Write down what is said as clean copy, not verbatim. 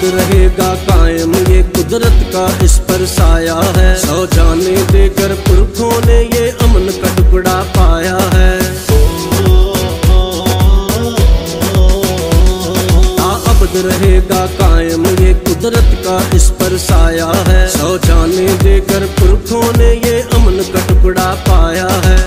रहेगा कायम ये कुदरत का इस पर साया है। 100 जाने देकर पुरखों ने ये अमन का टुकड़ा पाया है। अबद रहेगा कायम ये कुदरत का इस पर साया है। 100 जाने देकर पुरखों ने ये अमन का टुकड़ा पाया है।